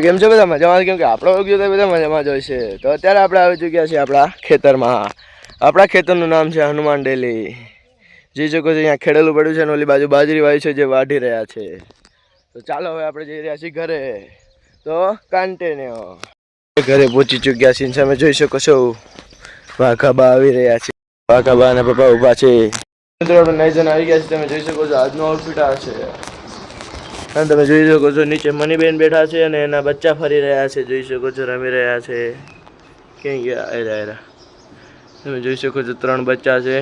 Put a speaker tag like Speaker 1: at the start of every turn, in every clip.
Speaker 1: કેમ છો બધા મજામાં? કેમ કે આપણો વિડીયો તો બધા મજામાં જ હોય છે. તો અત્યારે આપણે આવી ચૂક્યા છીએ આપણા ખેતરમાં. આપણા ખેતરનું નામ છે હનુમાન ડેલી. જોઈ શકો છો અહીંયા ખેડેલું પડ્યું છે અને ઓલી બાજુ બાજરી વાવી છે જે વાઢી રહ્યા છે. તો ચાલો હવે આપણે જઈ રહ્યા છીએ ઘરે. તો કન્ટિન્યુ. ઘરે પહોંચી ચૂક્યા છીએ. તમે જોઈ શકો છો વાઘાબા આવી રહ્યા છે. વાઘાબા અને પપ્પા ઊભા છે. મિત્રો આપણે નાઈ જણ આવી ગયા છે. તમે જોઈ શકો છો આજનો આઉટફિટ આ છે. અને તમે જોઈ શકો છો નીચે મનીબેન બેઠા છે અને એના બચ્ચા ફરી રહ્યા છે. જોઈ શકો છો રમી રહ્યા છે. ક્યાં ગયા? આયરા તમે જોઈ શકો છો 3 બચ્ચા છે.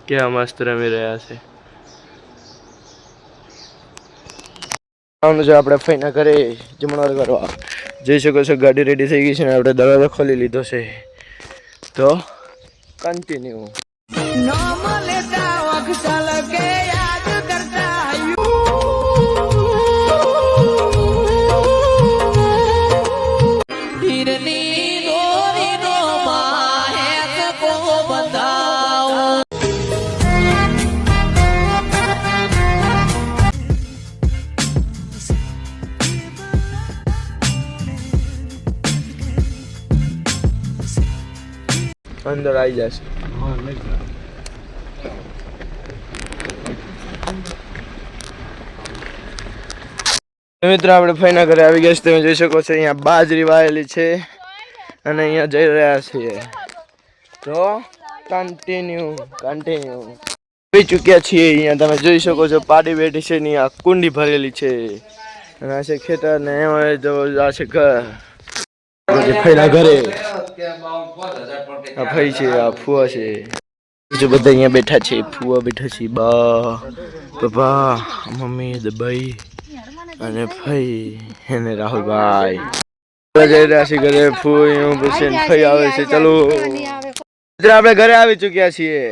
Speaker 1: ક્યાં મસ્ત રમી રહ્યા છે. આપણે ફઈના ઘરે જમણવાર કરવા જોઈ શકો છો. ગાડી રેડી થઈ ગઈ છે ને આપણે દરવાજો ખોલી લીધો છે. તો કન્ટિન્યુ. અંદર આવી જશે. મિત્રો આપણે ફઈના ઘરે આવી ગયા છે. તમે જોઈ શકો છો અહીંયા બાજરી વાયેલી છે અને અહીંયા જઈ રહ્યા છીએ. તો કન્ટિન્યુ આવી ચૂક્યા છીએ. અહીંયા તમે જોઈ શકો છો પાડી બેઠી છે ને આ કુંડી ભરેલી છે અને આ છે ખેતર ને આ છે ઘર. ફઈના ઘરે આ ફઈ છે, આ ફુવા છે, બીજું બધા અહીંયા બેઠા છે. ફુવા બેઠા છે, બા, પપ્પા, મમ્મી, દબાઈ અને ફઈ અને રાહુલભાઈ જઈ રહ્યા છે ઘરે. ફૂ પછી ફઈ આવે છે. ચલો આપણે ઘરે આવી ચૂક્યા છીએ.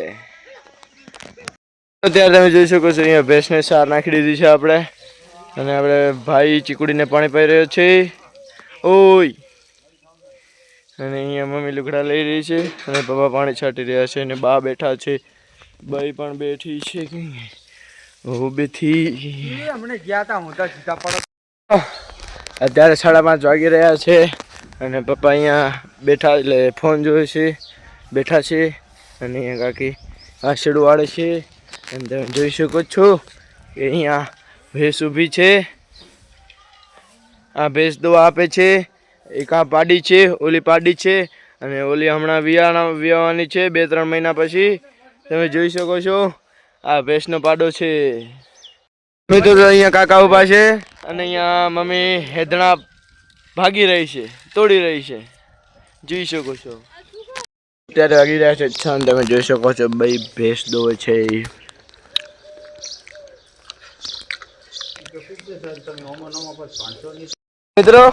Speaker 1: અત્યારે તમે જોઈ શકો છો અહીંયા ભેંસને સાર નાખી દીધી છે આપણે. અને આપણે ભાઈ ચીકુડીને પાણી પાઈ રહ્યો છે. ઓય. અને અહીંયા મમ્મી લુગડા લઈ રહી છે અને પપ્પા પાણી છાંટી રહ્યા છે અને બા બેઠા છે. બાઈ પણ બેઠી છે. અત્યારે 5:30 વાગી રહ્યા છે અને પપ્પા અહીંયા બેઠા એટલે ફોન જોવે છે. બેઠા છે અને અહીંયા કાકી આશેડું વાળે છે. અને તમે જોઈ શકો છો કે અહીંયા ભેંસ ઊભી છે. આ ભેંસ દવા આપે છે. એક આ પાડી છે, ઓલી પાડી છે અને ઓલી હમણાં વિયાવાની છે 2-3 મહિના પછી. તમે જોઈ શકો છો આ ભેંસનો પાડો છે. મિત્રો અહીંયા કાકા ઉભા છે અને અહીંયા મમ્મી હેદણા ભાગી રહી છે, તોડી રહી છે. જોઈ શકો છો અત્યારે વાગી રહ્યા છે 6. તમે જોઈ શકો છો ભાઈ ભેંસ દોવે છે. મિત્રો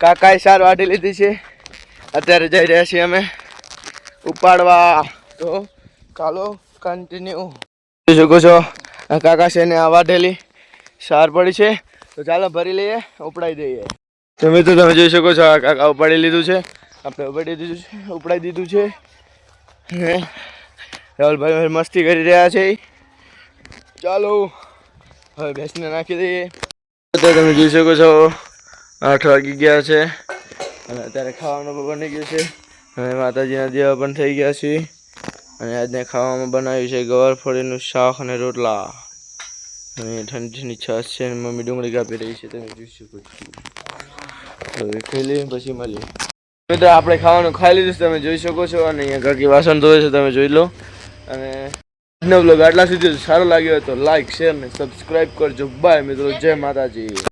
Speaker 1: કાકાએ સાર વાટી લીધી છે. અત્યારે જઈ રહ્યા છીએ અમે ઉપાડવા. તો ચાલો કન્ટિન્યુ. જોઈ શકો છો આ કાકા છે ને આ વાટેલી સાર પડી છે. તો ચાલો ભરી લઈએ, ઉપડાઈ દઈએ. તો મિત્રો તમે જોઈ શકો છો આ કાકા ઉપાડી લીધું છે. આપણે ઉપડાઈ દીધું છે. રાહુલભાઈ મસ્તી કરી રહ્યા છે. ચાલો હવે ભેંસને નાખી દઈએ. તમે જોઈ શકો છો 8 વાગી ગયા છે અને અત્યારે ખાવાનું પણ બની ગયું છે અને માતાજીના દેવા પણ થઈ ગયા છે. અને આજને ખાવામાં બનાવ્યું છે ગવારફળીનું શાક અને રોટલા અને ઠંડી ઠંડી છાશ છે. અને મમ્મી ડુંગળી કાપી રહી છે. તમે જોઈ શકો છો. હવે ખાઈ લઈએ પછી મળીએ. મિત્રો આપણે ખાવાનું ખાઈ લીધું છે. તમે જોઈ શકો છો અને અહીંયા કાકી વાસણ ધોવે છે. તમે જોઈ લો. અને આજનો બ્લોગ આટલા સુધી સારો લાગ્યો હોય તો લાઈક, શેર અને સબસ્ક્રાઈબ કરજો. બાય મિત્રો, જય માતાજી.